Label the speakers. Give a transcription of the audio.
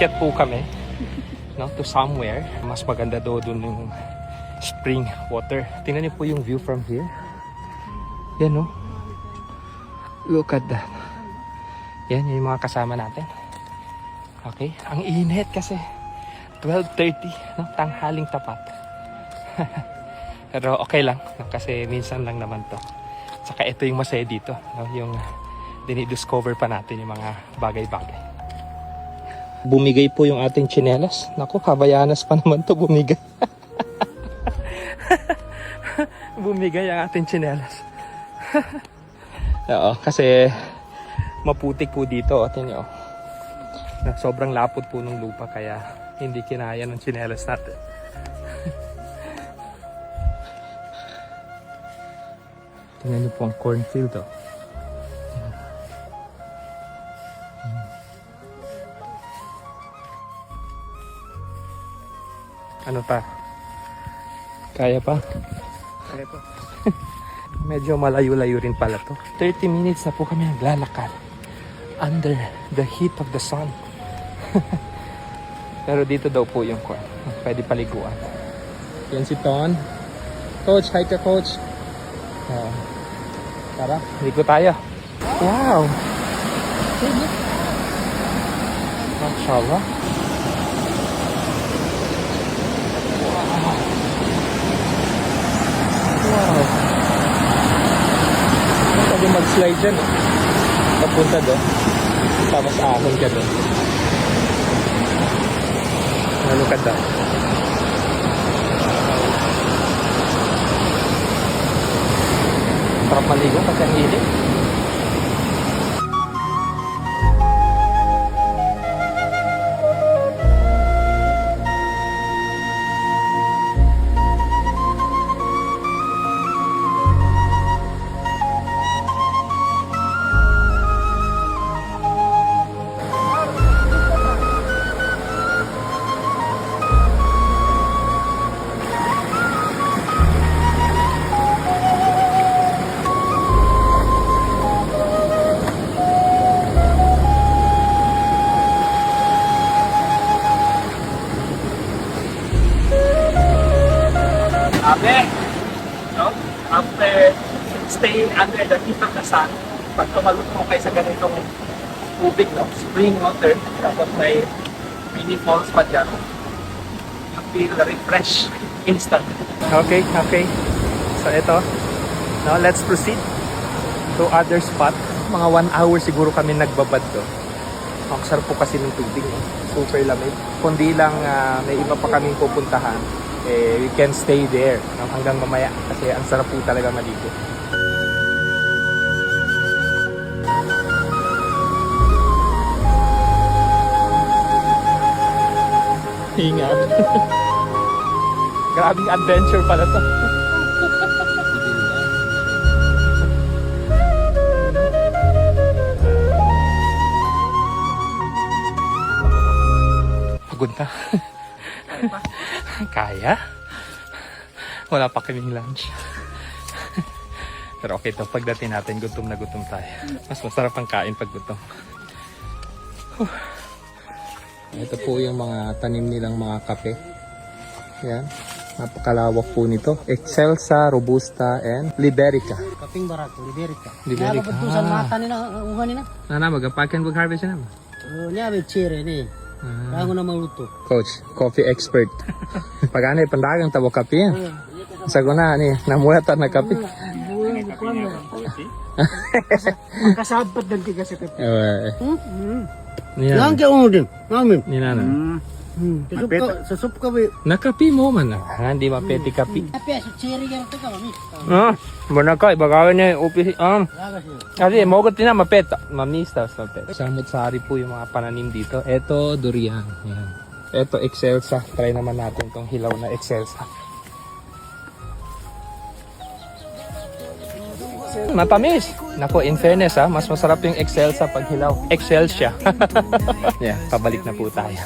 Speaker 1: aakyat po kami, no, to somewhere. Mas maganda daw dun yung spring water. Tingnan niyo po yung view from here. Yan, no? Look at that. Yan yung mga kasama natin. Okay, ang init kasi 12:30, no? Tanghaling tapat. Pero okay lang, no? Kasi minsan lang naman to. Saka ito yung masaya dito, no? Yung dinidiscover pa natin yung mga bagay-bagay. Bumigay po yung ating tsinelas. Naku, kabayanas pa naman to bumigay. Bumigay ang ating tsinelas. Oo, kasi maputik po dito. Tingnan nyo. Sobrang lapot po ng lupa kaya hindi kinaya ng tsinelas natin. Tingnan nyo po ang cornfield. Oh. Ano pa? Kaya pa? Kaya pa. Medyo malayo-layo rin pala to. 30 minutes na po kami naglalakad under the heat of the sun. Pero dito daw po yung court. Pwede paliguan. Yan si Ton. Coach, hi ka coach. Tara, ligo tayo. Wow! Mashallah. Wow! Pwede mag-slide dyan. Papunta doon. Tapos ahon ka doon. Look at that. Sarap maligo kasi ang init. No? After staying under the heat of the sun, pag tumalog mo kayo sa ganitong tubig, no? Spring water, tapos may mini falls pa dyan, you feel refreshed instant. Okay, okay. So ito, no, let's proceed to other spot. Mga 1 hour siguro kami nagbabad to. Ang sarap po kasi ng tubig, no? Super lamig. Kundi lang may iba pa kaming pupuntahan, we can stay there hanggang mamaya kasi ang sarap po talaga maligo. Ingat. Grabing adventure pala to. Pagod na. Kaya? Wala pa kaming lunch. Pero okay to, pagdating natin, gutom na gutom tayo. Mas masarap ang kain pag gutom. Ito po yung mga tanim nilang mga kape. Yan. Napakalawak po nito. Excelsa, Robusta, and Liberica.
Speaker 2: Kaping barato, Liberica.
Speaker 1: Liberica.
Speaker 2: Nakapagtusan mata nila, uhan nila.
Speaker 1: Mag-pack and mag-harvest na naman.
Speaker 2: Niya, may chere ni. Bago na maluto.
Speaker 1: Coach, coffee expert. Pag ano, pandagang tabo kape yan. Sago na, namulatan na kape.
Speaker 2: Magkasabat ng tigas sa kape.
Speaker 1: Yan.
Speaker 2: Yan kaya uno din. Namin.
Speaker 1: Ninana.
Speaker 2: Sa soup ka ba?
Speaker 1: Nakapi mo man. Hindi mapeti kapi.
Speaker 2: Kape, sa chere ka ito ka, mami.
Speaker 1: Muna ka, ibagawin niya yung upi.
Speaker 2: Laga siya.
Speaker 1: Kasi mogot din na mapeta. Mamista sa mapeta. Samut-sari po yung mga pananim dito. Ito, durian. Yan. Ito, Excelsa. Try naman natin tong hilaw na Excelsa. Matamis. Nako, in fairness mas masarap yung Excelsa pag hilaw. Excelsia. Yeah, pabalik na po tayo.